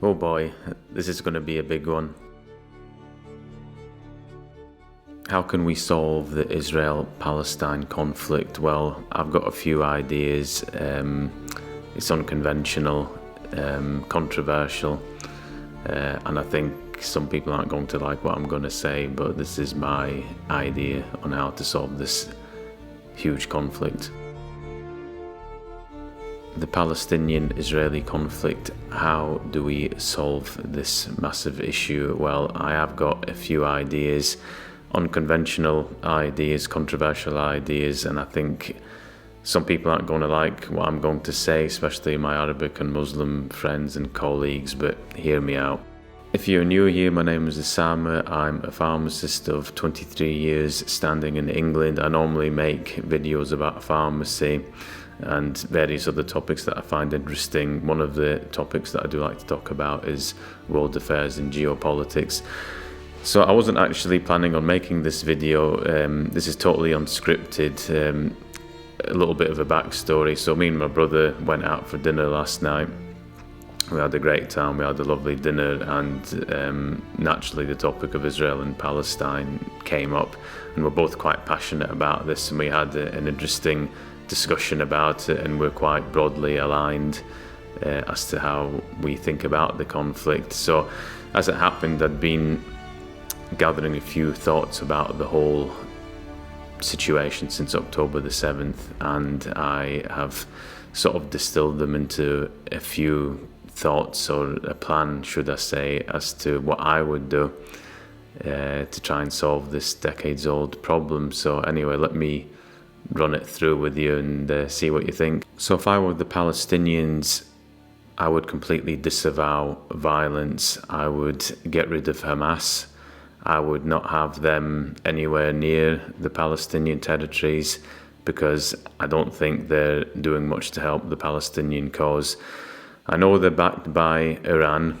Oh boy, this is going to be a big one. How can we solve the Israel-Palestine conflict? Well, I've got a few ideas. It's unconventional, controversial, and I think some people aren't going to like what I'm going to say, but this is my idea on how to solve this huge conflict. The Palestinian-Israeli conflict, how do we solve this massive issue? Well, I have got a few ideas, unconventional ideas, controversial ideas, and I think some people aren't going to like what I'm going to say, especially my Arabic and Muslim friends and colleagues, but hear me out. If you're new here, my name is Osama. I'm a pharmacist of 23 years standing in England. I normally make videos about pharmacy and various other topics that I find interesting. One of the topics that I do like to talk about is world affairs and geopolitics. So I wasn't actually planning on making this video. This is totally unscripted. A little bit of a backstory. So me and my brother went out for dinner last night. We had a great time, we had a lovely dinner, and naturally the topic of Israel and Palestine came up, and we're both quite passionate about this, and we had an interesting discussion about it, and we're quite broadly aligned as to how we think about the conflict. So as it happened, I'd been gathering a few thoughts about the whole situation since October the 7th, and I have sort of distilled them into a few thoughts, or a plan, should I say, as to what I would do to try and solve this decades-old problem. So anyway, let me run it through with you and see what you think. So if I were the Palestinians, I would completely disavow violence. I would get rid of Hamas. I would not have them anywhere near the Palestinian territories, because I don't think they're doing much to help the Palestinian cause. I know they're backed by Iran,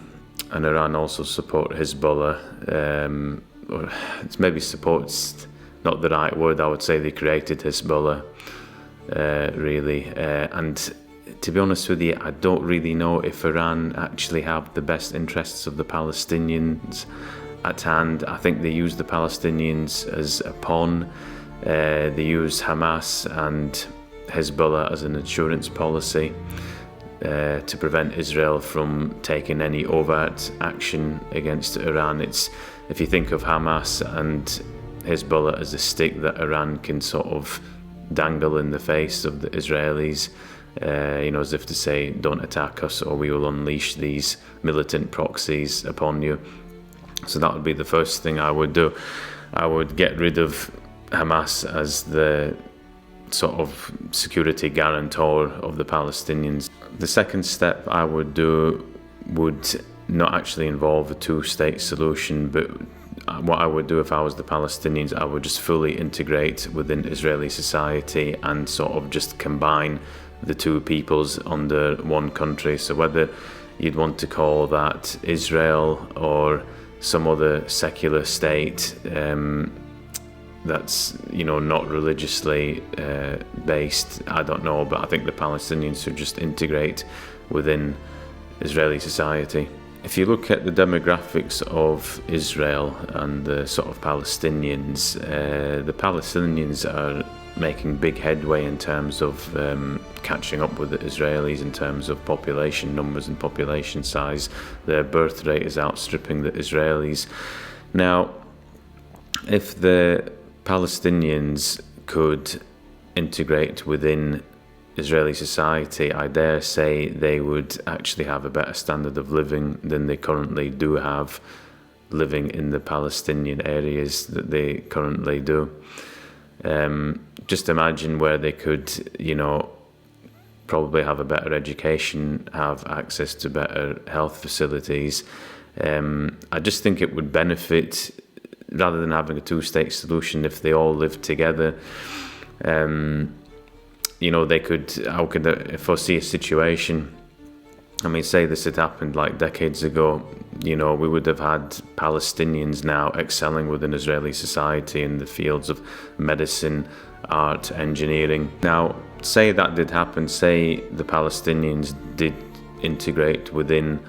and Iran also support Hezbollah. Or it's maybe support's not the right word. I would say they created Hezbollah, really. And to be honest with you, I don't really know if Iran actually have the best interests of the Palestinians at hand. I think they use the Palestinians as a pawn. They use Hamas and Hezbollah as an insurance policy to prevent Israel from taking any overt action against Iran. It's, if you think of Hamas and Hezbollah as a stick that Iran can sort of dangle in the face of the Israelis, as if to say, don't attack us or we will unleash these militant proxies upon you. So that would be the first thing I would do. I would get rid of Hamas as the sort of security guarantor of the Palestinians. The second step I would do would not actually involve a two-state solution, but what I would do if I was the Palestinians, I would just fully integrate within Israeli society and sort of just combine the two peoples under one country. So whether you'd want to call that Israel or some other secular state that's not religiously based, I don't know, but I think the Palestinians should just integrate within Israeli society. If you look at the demographics of Israel and the sort of Palestinians, the Palestinians are making big headway in terms of catching up with the Israelis in terms of population numbers and population size. Their birth rate is outstripping the Israelis. Now, if the Palestinians could integrate within Israeli society, I dare say they would actually have a better standard of living than they currently do have living in the Palestinian areas that they currently do. Just imagine where they could, probably have a better education, have access to better health facilities. I just think it would benefit, rather than having a two-state solution, if they all lived together. They could, how could they foresee a situation, say this had happened like decades ago, we would have had Palestinians now excelling within Israeli society in the fields of medicine, art, engineering. Now, say that did happen, say the Palestinians did integrate within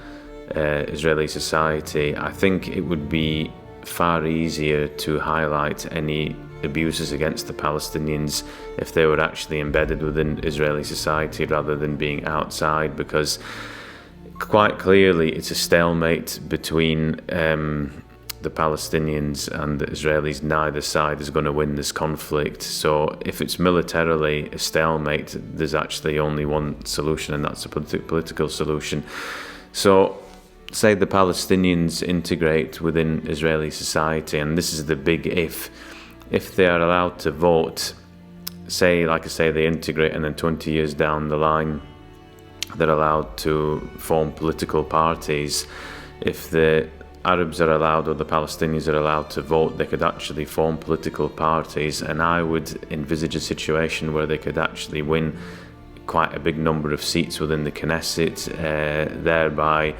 Israeli society, I think it would be far easier to highlight any abuses against the Palestinians if they were actually embedded within Israeli society rather than being outside, because quite clearly it's a stalemate between the Palestinians and the Israelis. Neither side is going to win this conflict. So if it's militarily a stalemate, there's actually only one solution, and that's a political solution. So say the Palestinians integrate within Israeli society, and this is the big if they are allowed to vote, say, like I say, they integrate, and then 20 years down the line they're allowed to form political parties. If the Arabs are allowed, or the Palestinians are allowed to vote, they could actually form political parties, and I would envisage a situation where they could actually win quite a big number of seats within the Knesset, thereby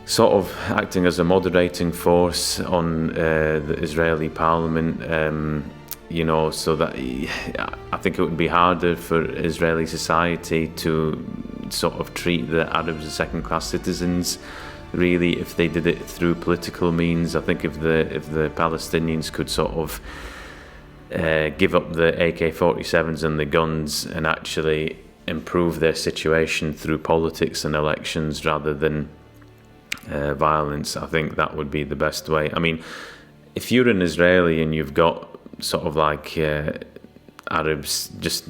sort of acting as a moderating force on the Israeli parliament, so that I think it would be harder for Israeli society to sort of treat the Arabs as second-class citizens, really, if they did it through political means. I think if the Palestinians could sort of give up the AK-47s and the guns and actually improve their situation through politics and elections rather than violence, I think that would be the best way. I mean, if you're an Israeli and you've got sort of like Arabs just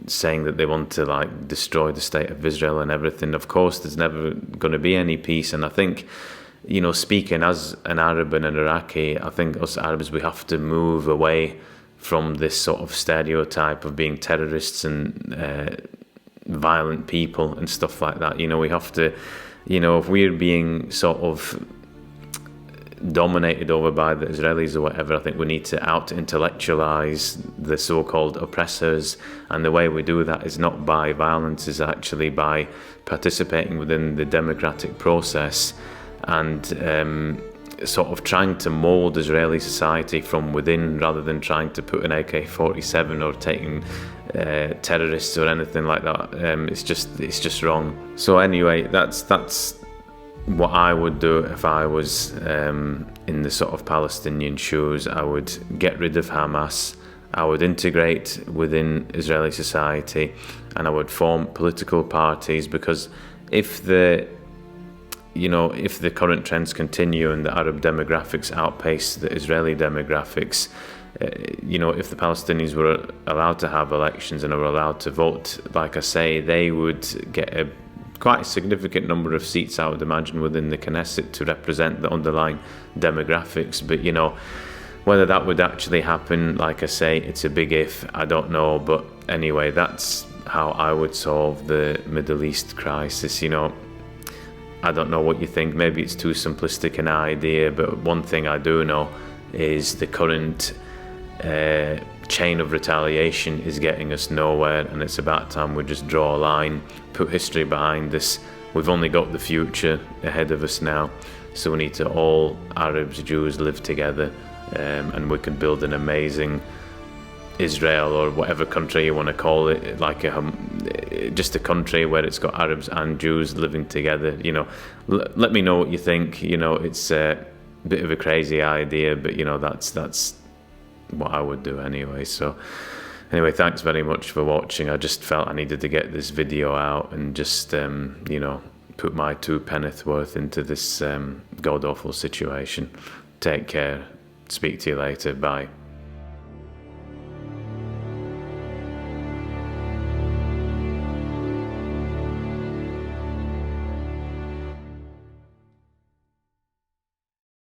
saying that they want to like destroy the state of Israel and everything, of course there's never going to be any peace. And I think, speaking as an Arab and an Iraqi, I think us Arabs, we have to move away from this sort of stereotype of being terrorists and violent people and stuff like that. We have to, if we're being sort of dominated over by the Israelis or whatever, I think we need to out-intellectualize the so-called oppressors, and the way we do that is not by violence, is actually by participating within the democratic process and sort of trying to mold Israeli society from within, rather than trying to put an AK-47 or taking terrorists or anything like that. It's just wrong. So anyway, that's what I would do if I was in the sort of Palestinian shoes. I would get rid of Hamas, I would integrate within Israeli society, and I would form political parties, because if the current trends continue and the Arab demographics outpace the Israeli demographics, if the Palestinians were allowed to have elections and were allowed to vote, like I say, they would get a quite a significant number of seats, I would imagine, within the Knesset to represent the underlying demographics. But whether that would actually happen, like I say, it's a big if. I don't know. But anyway, that's how I would solve the Middle East crisis. I don't know what you think. Maybe it's too simplistic an idea, but one thing I do know is the current chain of retaliation is getting us nowhere, and it's about time we just draw a line, put history behind us. We've only got the future ahead of us now, so we need to all Arabs, Jews live together, and we can build an amazing Israel, or whatever country you want to call it, like just a country where it's got Arabs and Jews living together. Let me know what you think. It's a bit of a crazy idea, but that's what I would do anyway. So anyway, thanks very much for watching. I just felt I needed to get this video out and just put my 2 penneth worth into this god awful situation. Take care. Speak to you later. Bye.